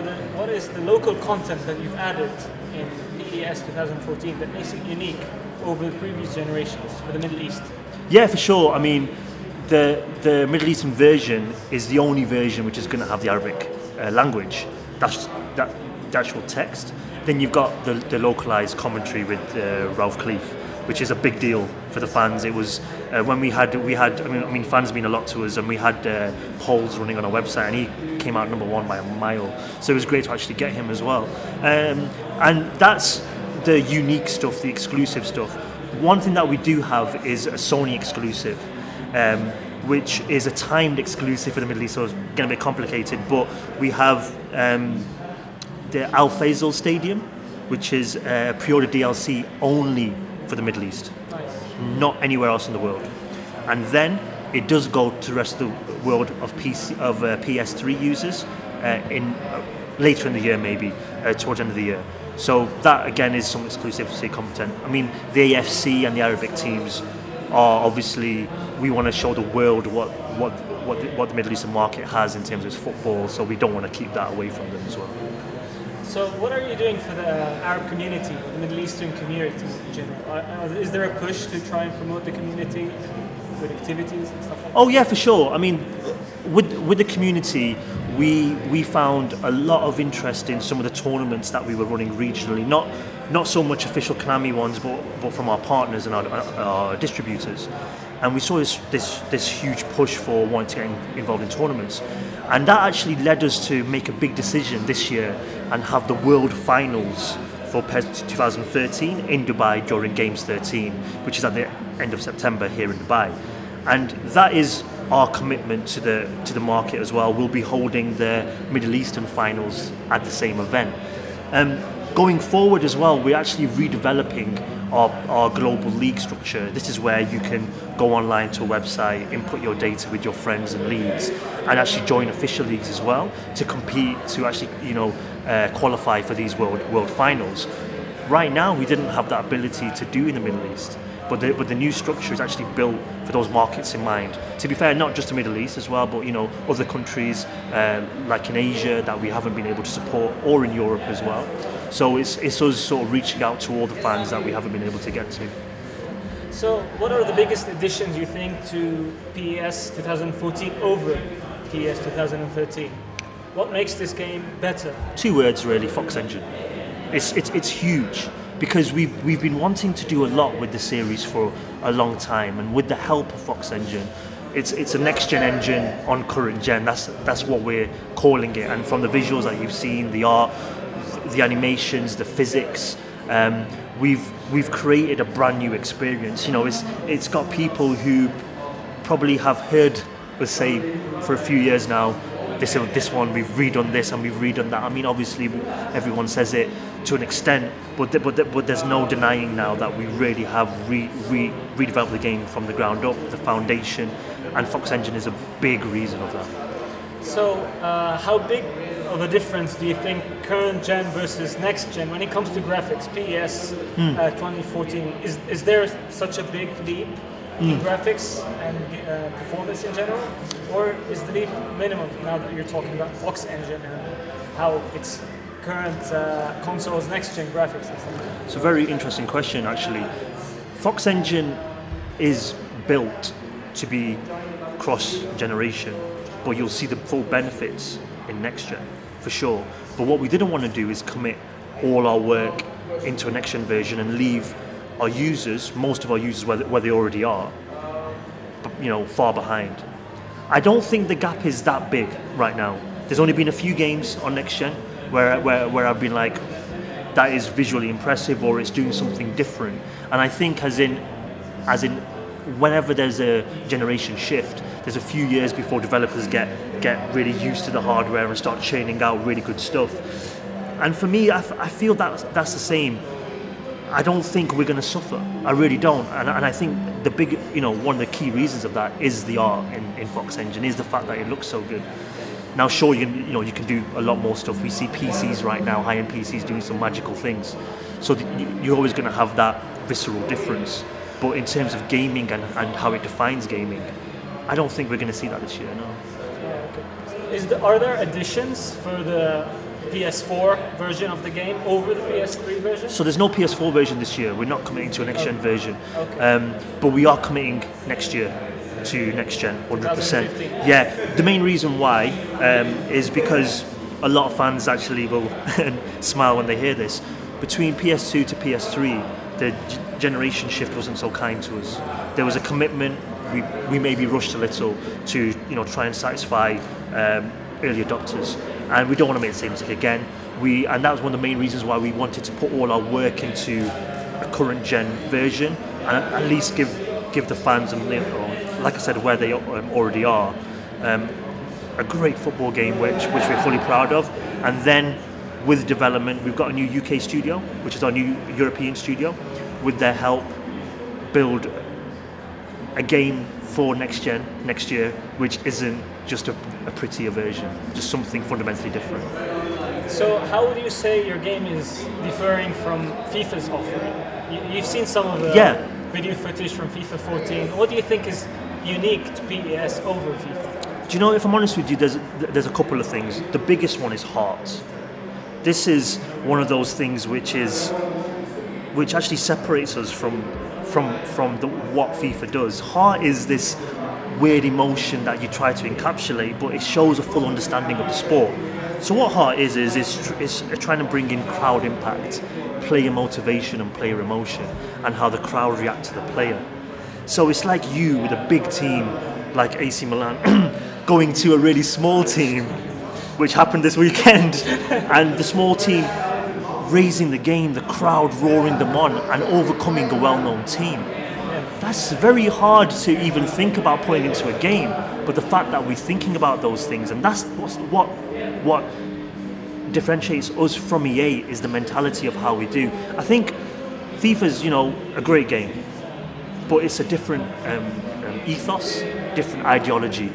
what is the local content that you've added in PES 2014 that makes it unique over the previous generations for the Middle East? Yeah, for sure. I mean, the Middle Eastern version is the only version which is going to have the Arabic language. That's the actual text. Then you've got the localized commentary with Ralph Cleef, which is a big deal for the fans. It was when we had I mean fans mean a lot to us, and we had polls running on our website, and he came out #1 by a mile. So it was great to actually get him as well. And that's the unique stuff, the exclusive stuff. One thing that we do have is a Sony exclusive, which is a timed exclusive for the Middle East, so it's going to be complicated. But we have the Al Faisal Stadium, which is pre-order DLC only for the Middle East, not anywhere else in the world. And then it does go to the rest of the world of PS3 users later in the year, maybe towards the end of the year. So that again is some exclusivity content. I mean, the AFC and the Arabic teams are obviously, we want to show the world what the Middle Eastern market has in terms of football. So we don't want to keep that away from them as well. So what are you doing for the Arab community, the Middle Eastern community in general? Is there a push to try and promote the community with activities and stuff like that? Oh yeah, for sure. I mean, with the community, we found a lot of interest in some of the tournaments that we were running regionally. Not so much official Konami ones, but from our partners and our distributors. And we saw this huge push for wanting to get involved in tournaments. And that actually led us to make a big decision this year and have the World Finals for PES 2013 in Dubai during Games 13, which is at the end of September here in Dubai. And that is our commitment to the market as well. We'll be holding the Middle Eastern finals at the same event. Going forward as well, we're actually redeveloping our global league structure. This is where you can go online to a website, input your data with your friends and leagues, and actually join official leagues as well to compete, to actually qualify for these world finals. Right now, we didn't have that ability to do in the Middle East, but the new structure is actually built for those markets in mind. To be fair, not just the Middle East as well, but other countries like in Asia that we haven't been able to support, or in Europe as well. So it's us sort of reaching out to all the fans that we haven't been able to get to. So what are the biggest additions you think to PES 2014 over PES 2013? What makes this game better? 2 words really: Fox Engine. It's huge, because we've been wanting to do a lot with the series for a long time, and with the help of Fox Engine, it's a next gen engine on current gen. That's what we're calling it. And from the visuals that you've seen, the art, the animations, the physics, we've created a brand new experience. It's got people who probably have heard us say for a few years now, this one, we've redone this and we've redone that. I mean, obviously everyone says it to an extent, but there's no denying now that we really have redeveloped the game from the ground up, the foundation, and Fox Engine is a big reason of that. So how big of a difference do you think current gen versus next gen when it comes to graphics, PES 2014, is there such a big leap in graphics and performance in general, or is the leap minimum now that you're talking about Fox Engine and how its current consoles next gen graphics and stuff? It's a very interesting question actually. Fox Engine is built to be cross generation, but you'll see the full benefits in next gen for sure. But what we didn't want to do is commit all our work into a next gen version and leave our users, most of our users where they already are, far behind. I don't think the gap is that big right now. There's only been a few games on next gen where I've been like, that is visually impressive, or it's doing something different. And I think as in whenever there's a generation shift, there's a few years before developers get really used to the hardware and start churning out really good stuff. And for me, I feel that's the same. I don't think we're going to suffer. I really don't. And I think the big, one of the key reasons of that is the art in Fox Engine, is the fact that it looks so good. Now, sure, you can do a lot more stuff. We see PCs right now, high-end PCs doing some magical things. So you're always going to have that visceral difference. But in terms of gaming and how it defines gaming, I don't think we're going to see that this year, no. Yeah, okay. Are there additions for the PS4 version of the game over the PS3 version? So there's no PS4 version this year. We're not committing to a next-gen version. Okay. But we are committing next year to next-gen, 100%. 2015. Yeah, the main reason why is because a lot of fans actually will smile when they hear this. Between PS2 to PS3, the generation shift wasn't so kind to us. There was a commitment. We maybe rushed a little to try and satisfy early adopters, and we don't want to make the same mistake again. And that was one of the main reasons why we wanted to put all our work into a current gen version, and at least give the fans, and like I said, where they already are, a great football game which we're fully proud of. And then with development, we've got a new UK studio, which is our new European studio. With their help, build a game for next gen next year, which isn't just a prettier version, just something fundamentally different. So how would you say your game is differing from FIFA's offering? You've seen some of the video footage from FIFA 14. What do you think is unique to PES over FIFA? Do you know, if I'm honest with you, there's a couple of things. The biggest one is heart. This is one of those things which actually separates us from what FIFA does. Heart is this weird emotion that you try to encapsulate, but it shows a full understanding of the sport. So what Heart is trying to bring in crowd impact, player motivation and player emotion, and how the crowd react to the player. So it's like you with a big team like AC Milan going to a really small team, which happened this weekend, and the small team raising the game, the crowd roaring them on, and overcoming a well-known team. That's very hard to even think about putting into a game, but the fact that we're thinking about those things, and that's what differentiates us from EA, is the mentality of how we do. I think FIFA's, a great game, but it's a different ethos, different ideology.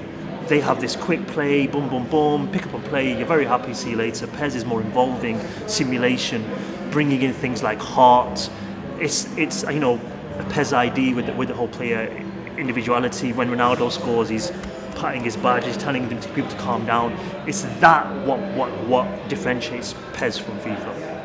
They have this quick play, boom, boom, boom, pick up and play, you're very happy, see you later. PES is more involving, simulation, bringing in things like heart. It's a PES ID with the whole player individuality. When Ronaldo scores, he's patting his badge, he's telling people to calm down. It's that what differentiates PES from FIFA.